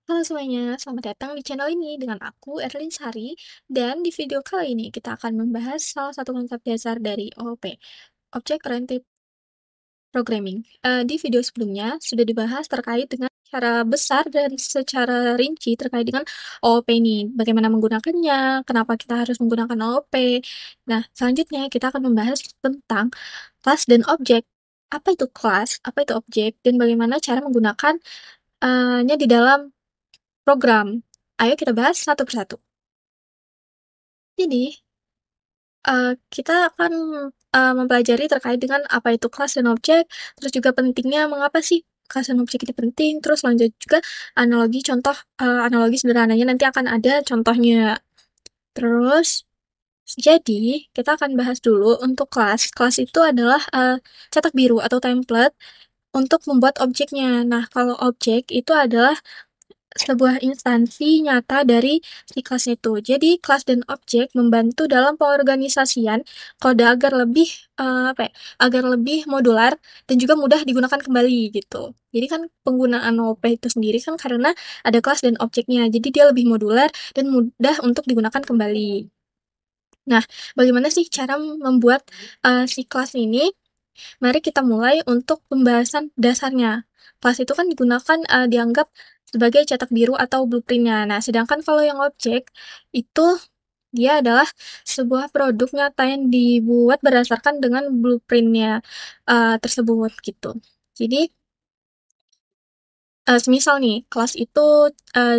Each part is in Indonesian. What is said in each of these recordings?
Halo semuanya, selamat datang di channel ini dengan aku, Erlin Sari. Dan di video kali ini kita akan membahas salah satu konsep dasar dari OOP, Object Oriented Programming. Di video sebelumnya sudah dibahas terkait dengan secara besar dan secara rinci terkait dengan OOP ini. Bagaimana menggunakannya, kenapa kita harus menggunakan OOP. Nah, selanjutnya kita akan membahas tentang kelas dan objek. Apa itu kelas, apa itu objek, dan bagaimana cara menggunakannya di dalam program. Ayo kita bahas satu persatu. Jadi, kita akan mempelajari terkait dengan apa itu kelas dan objek, terus juga pentingnya mengapa sih kelas dan objek ini penting, terus lanjut juga analogi contoh, analogi sederhananya nanti akan ada contohnya. Terus, jadi kita akan bahas dulu untuk kelas. Kelas itu adalah cetak biru atau template untuk membuat objeknya. Nah, kalau objek itu adalah sebuah instansi nyata dari si kelas itu. Jadi kelas dan objek membantu dalam pengorganisasian kode agar lebih agar lebih modular dan juga mudah digunakan kembali gitu. Jadi kan penggunaan OP itu sendiri kan karena ada kelas dan objeknya. Jadi dia lebih modular dan mudah untuk digunakan kembali. Nah, bagaimana sih cara membuat si kelas ini? Mari kita mulai untuk pembahasan dasarnya. Kelas itu kan digunakan dianggap sebagai cetak biru atau blueprintnya. Nah, sedangkan kalau yang objek itu dia adalah sebuah produk nyata yang dibuat berdasarkan dengan blueprintnya tersebut gitu. Jadi, semisal nih, kelas itu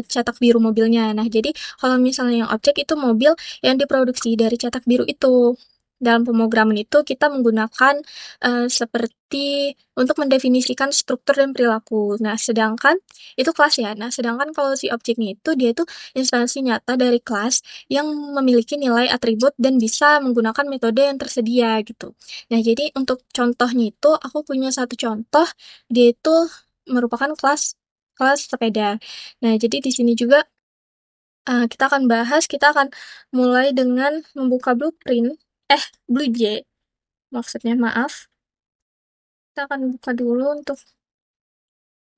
cetak biru mobilnya. Nah, jadi kalau misalnya yang objek itu mobil yang diproduksi dari cetak biru itu. Dalam pemrograman itu kita menggunakan seperti untuk mendefinisikan struktur dan perilaku. Nah, sedangkan itu kelas ya. Nah, sedangkan kalau si objeknya itu dia itu instansi nyata dari kelas yang memiliki nilai atribut dan bisa menggunakan metode yang tersedia gitu. Nah, jadi untuk contohnya itu aku punya satu contoh, dia itu merupakan kelas kelas sepeda. Nah, jadi di sini juga kita akan bahas, kita akan mulai dengan membuka blueprint, BlueJ, maksudnya maaf. Kita akan buka dulu untuk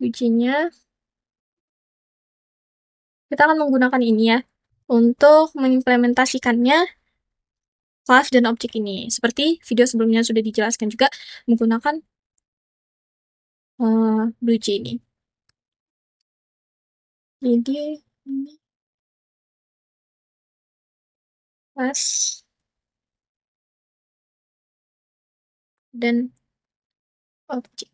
BlueJ-nya. Kita akan menggunakan ini ya, untuk mengimplementasikannya kelas dan objek ini. Seperti video sebelumnya sudah dijelaskan juga menggunakan BlueJ ini. Jadi, ini kelas dan objek.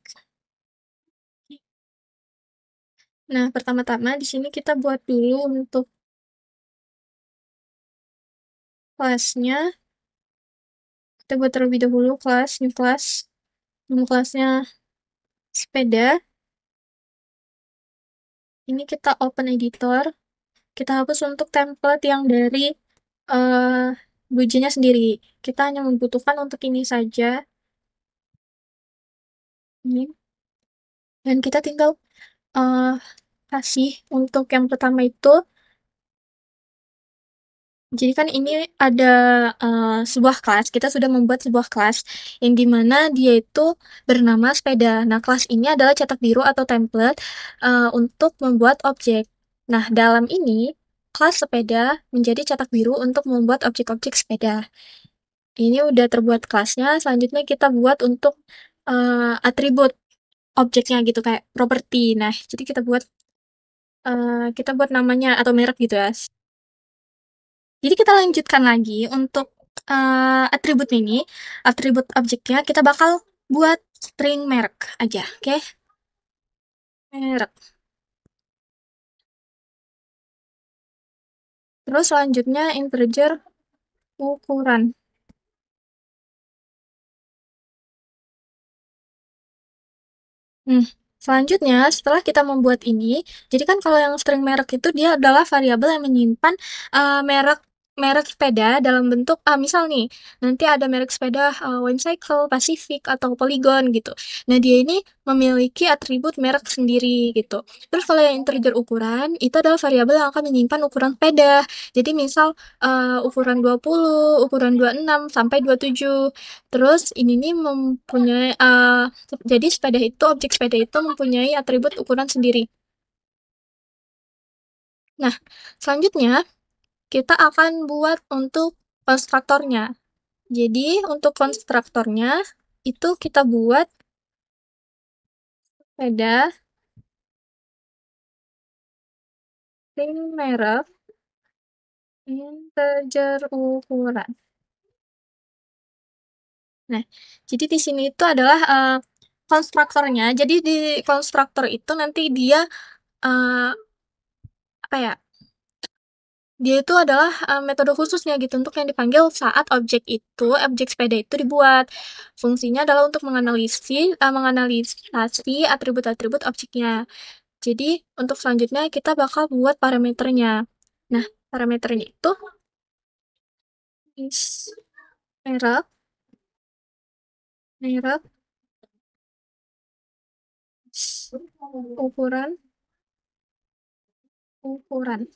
Nah, pertama-tama di sini kita buat dulu untuk kelasnya. Kita buat terlebih dahulu kelas, new class. New kelasnya sepeda. Ini kita open editor. Kita hapus untuk template yang dari uh, bujinya sendiri. Kita hanya membutuhkan untuk ini saja. Ini. Dan kita tinggal uh, kasih untuk yang pertama itu. Jadi kan ini ada sebuah kelas, kita sudah membuat sebuah kelas yang dimana dia itu bernama sepeda. Nah, kelas ini adalah cetak biru atau template untuk membuat objek. Nah, dalam ini kelas sepeda menjadi cetak biru untuk membuat objek-objek sepeda. Ini udah terbuat kelasnya, selanjutnya kita buat untuk atribut objeknya gitu kayak properti. Nah, jadi kita buat namanya atau merek gitu ya. Jadi kita lanjutkan lagi untuk atribut ini, atribut objeknya kita bakal buat string merek aja, oke? Merek. Terus selanjutnya integer ukuran. Hmm, selanjutnya setelah kita membuat ini, jadi kan kalau yang string merek itu dia adalah variabel yang menyimpan merek merek sepeda dalam bentuk misal nih nanti ada merek sepeda Winecycle, Pacific atau Polygon gitu. Nah, dia ini memiliki atribut merek sendiri gitu. Terus kalau yang integer ukuran itu adalah variabel yang akan menyimpan ukuran sepeda. Jadi misal ukuran 20, ukuran 26 sampai 27. Terus ini nih mempunyai jadi sepeda itu, objek sepeda itu mempunyai atribut ukuran sendiri. Nah, selanjutnya kita akan buat untuk konstruktornya. Jadi, untuk konstruktornya itu kita buat pada string merek integer ukuran. Nah, jadi di sini itu adalah konstruktornya. Jadi di konstruktor itu nanti dia eh, apa ya? Dia itu adalah metode khususnya gitu untuk yang dipanggil saat objek sepeda itu dibuat. Fungsinya adalah untuk menganalisasi atribut-atribut objeknya. Jadi untuk selanjutnya kita bakal buat parameternya. Nah, parameternya itu is merek, merek, ukuran, ukuran.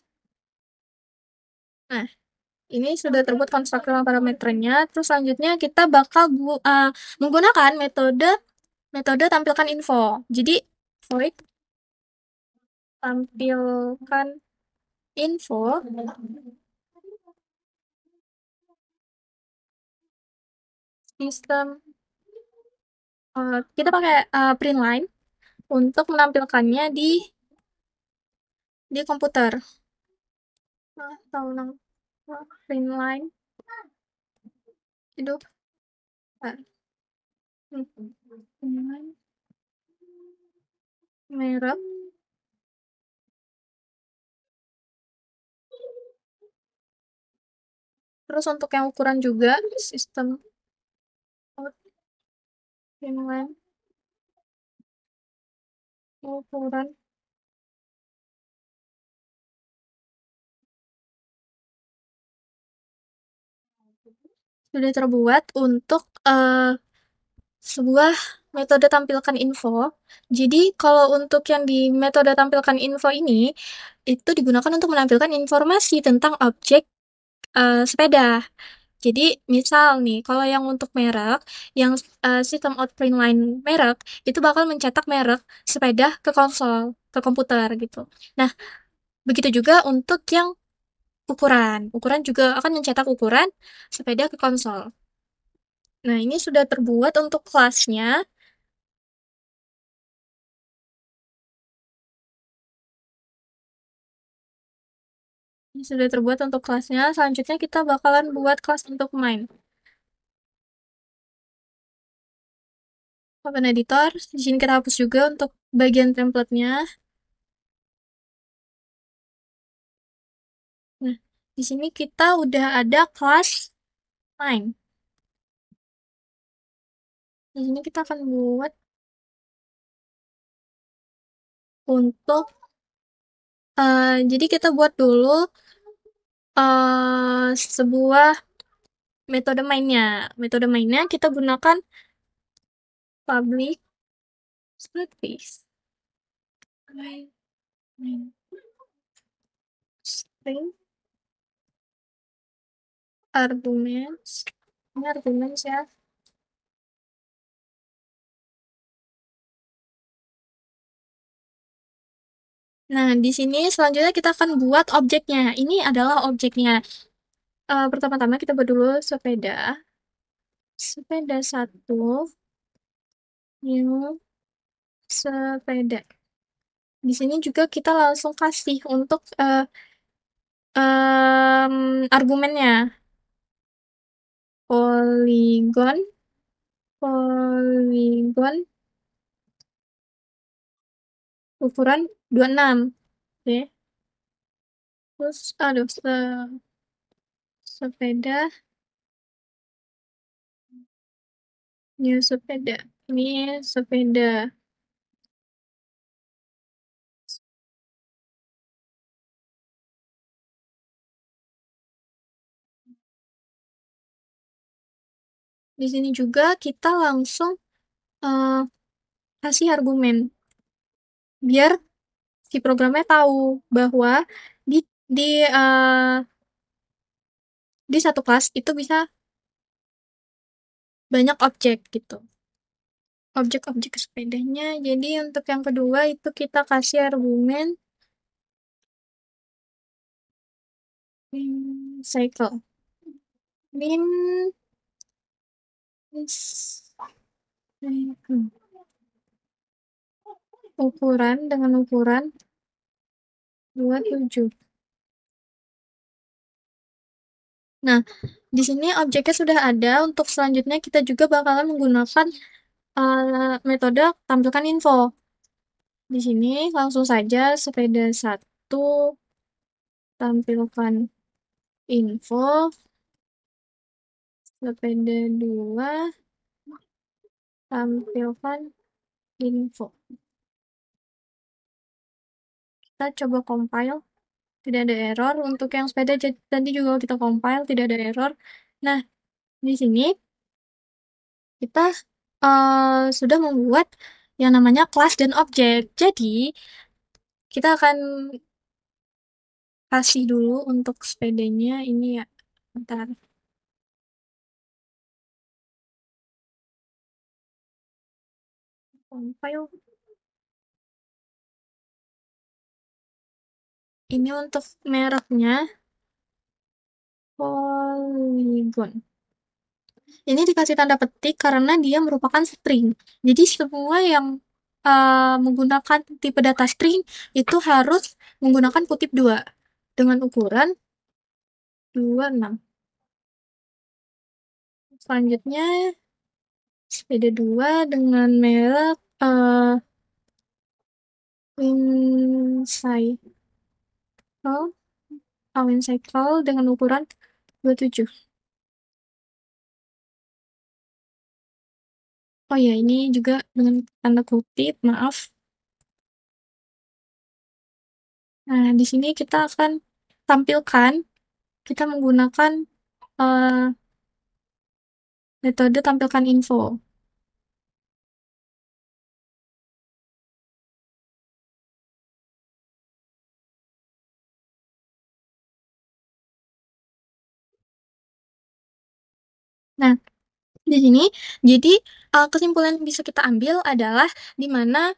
Nah, ini sudah terbuat konstruktor parameternya. Terus selanjutnya kita bakal menggunakan metode metode tampilkan info. Jadi void tampilkan info sistem kita pakai print line untuk menampilkannya di komputer. Tolong print line itu print line merek. Terus untuk yang ukuran juga sistem out print line ukuran. Sudah terbuat untuk sebuah metode tampilkan info. Jadi kalau untuk yang di metode tampilkan info ini itu digunakan untuk menampilkan informasi tentang objek sepeda. Jadi misal nih, kalau yang untuk merek, yang sistem outprint line merek itu bakal mencetak merek sepeda ke konsol, ke komputer gitu. Nah, begitu juga untuk yang ukuran. Ukuran juga akan mencetak ukuran sepeda ke konsol. Nah, ini sudah terbuat untuk kelasnya. Ini sudah terbuat untuk kelasnya. Selanjutnya kita bakalan buat kelas untuk main. Open editor. Di sini kita hapus juga untuk bagian template-nya. Nah, di sini kita udah ada kelas main. Di sini kita akan buat untuk jadi kita buat dulu sebuah metode mainnya. Metode mainnya kita gunakan public service main main string arguments. Ini arguments ya. Nah, di sini selanjutnya kita akan buat objeknya. Ini adalah objeknya. Pertama-tama kita buat dulu sepeda. Sepeda satu, new sepeda. Di sini juga kita langsung kasih untuk argumennya. Polygon, polygon, ukuran 26. Oke. Terus, aduh, sepeda, new sepeda. Ini sepeda. Di sini juga kita langsung eh, kasih argumen biar si programnya tahu bahwa di di eh, di satu kelas itu bisa banyak objek gitu. Objek-objek sepedanya. Jadi untuk yang kedua itu kita kasih argumen cycle. Min cycle. Ukuran dengan ukuran 27. Nah, di sini objeknya sudah ada. Untuk selanjutnya kita juga bakalan menggunakan metode tampilkan info. Di sini langsung saja sepeda 1 tampilkan info, sepeda 2 tampilkan info. Kita coba compile, tidak ada error. Untuk yang sepeda tadi juga kita compile, tidak ada error. Nah, di sini kita sudah membuat yang namanya kelas dan objek. Jadi, kita akan kasih dulu untuk sepedanya ini ya. Bentar. Compile. Ini untuk mereknya Polygon. Ini dikasih tanda petik karena dia merupakan string. Jadi semua yang menggunakan tipe data string itu harus menggunakan kutip 2 dengan ukuran 26. Selanjutnya sepeda 2 dengan merek Wincycle, Wincycle dengan ukuran 27. Oh ya, ini juga dengan tanda kutip, maaf. Nah, di sini kita akan tampilkan, kita menggunakan eh, metode tampilkan info. Nah, di sini jadi kesimpulan yang bisa kita ambil adalah di mana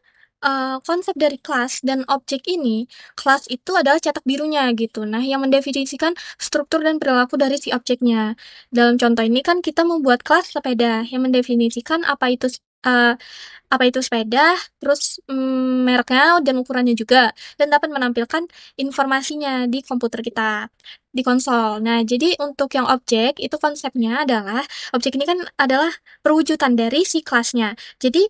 konsep dari kelas dan objek ini, kelas itu adalah cetak birunya gitu. Nah, yang mendefinisikan struktur dan perilaku dari si objeknya. Dalam contoh ini kan kita membuat kelas sepeda yang mendefinisikan eh, apa itu sepeda, terus mereknya dan ukurannya juga, dan dapat menampilkan informasinya di komputer kita, di konsol. Nah, jadi untuk yang objek, itu konsepnya adalah, objek ini kan adalah perwujudan dari si kelasnya. Jadi,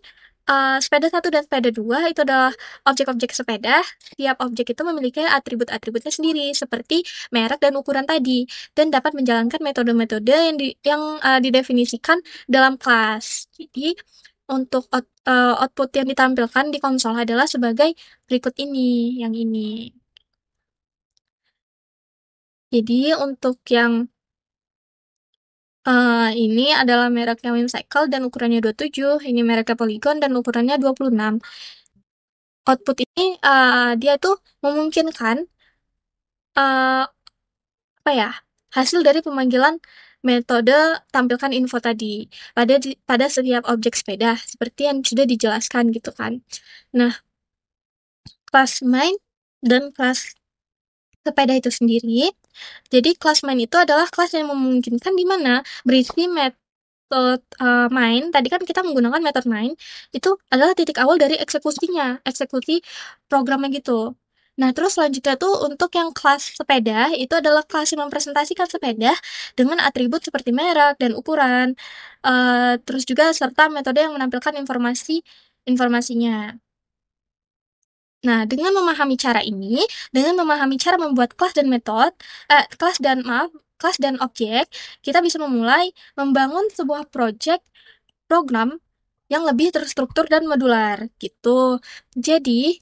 sepeda 1 dan sepeda 2 itu adalah objek-objek sepeda, setiap objek itu memiliki atribut-atributnya sendiri, seperti merek dan ukuran tadi, dan dapat menjalankan metode-metode yang didefinisikan dalam kelas. Jadi, untuk output yang ditampilkan di konsol adalah sebagai berikut ini, yang ini. Jadi untuk yang ini adalah mereknya Whimsical dan ukurannya 27, ini mereknya Polygon dan ukurannya 26. Output ini dia tuh memungkinkan uh, apa ya, hasil dari pemanggilan metode tampilkan info tadi pada setiap objek sepeda seperti yang sudah dijelaskan gitu kan. Nah, kelas main dan kelas sepeda itu sendiri. Jadi kelas main itu adalah kelas yang memungkinkan di mana berisi metode main. Tadi kan kita menggunakan metode main, itu adalah titik awal dari eksekusinya, eksekusi programnya gitu. Nah, terus selanjutnya tuh untuk yang kelas sepeda, itu adalah kelas yang mempresentasikan sepeda dengan atribut seperti merek dan ukuran, terus juga serta metode yang menampilkan informasinya. Nah, dengan memahami cara ini, dengan memahami cara membuat kelas dan objek, kita bisa memulai membangun sebuah program yang lebih terstruktur dan modular, gitu. Jadi,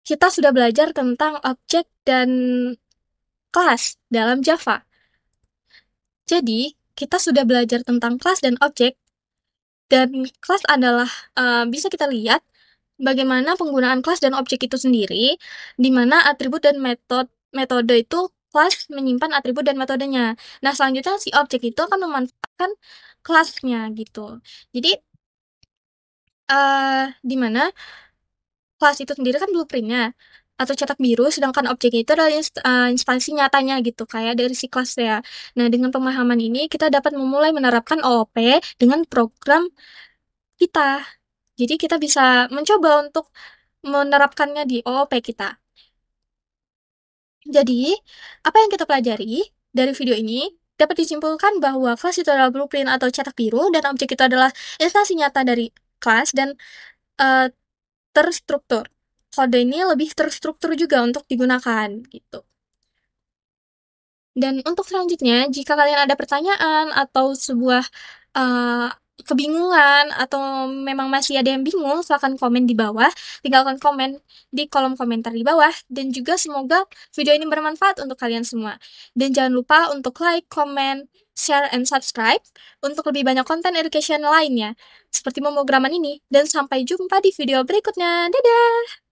kita sudah belajar tentang objek dan kelas dalam Java. Jadi, kita sudah belajar tentang kelas dan objek, dan kelas adalah bisa kita lihat bagaimana penggunaan kelas dan objek itu sendiri, di mana atribut dan metode itu kelas menyimpan atribut dan metodenya. Nah, selanjutnya si objek itu akan memanfaatkan kelasnya gitu. Jadi, di mana kelas itu sendiri kan blueprintnya. atau cetak biru, sedangkan objeknya itu adalah instansi nyatanya gitu, kayak dari si kelas ya. Nah, dengan pemahaman ini kita dapat memulai menerapkan OOP dengan program kita. Jadi kita bisa mencoba untuk menerapkannya di OOP kita. Jadi, apa yang kita pelajari dari video ini dapat disimpulkan bahwa kelas itu adalah blueprint atau cetak biru dan objek itu adalah instansi nyata dari kelas dan eh, terstruktur. Kode ini lebih terstruktur juga untuk digunakan gitu. Dan untuk selanjutnya, jika kalian ada pertanyaan atau sebuah eee, kebingungan atau memang masih ada yang bingung, silahkan komen di bawah, tinggalkan komen di kolom komentar di bawah, dan juga semoga video ini bermanfaat untuk kalian semua. Dan jangan lupa untuk like, comment, share, and subscribe untuk lebih banyak konten education lainnya, seperti pemrograman ini. Dan sampai jumpa di video berikutnya. Dadah!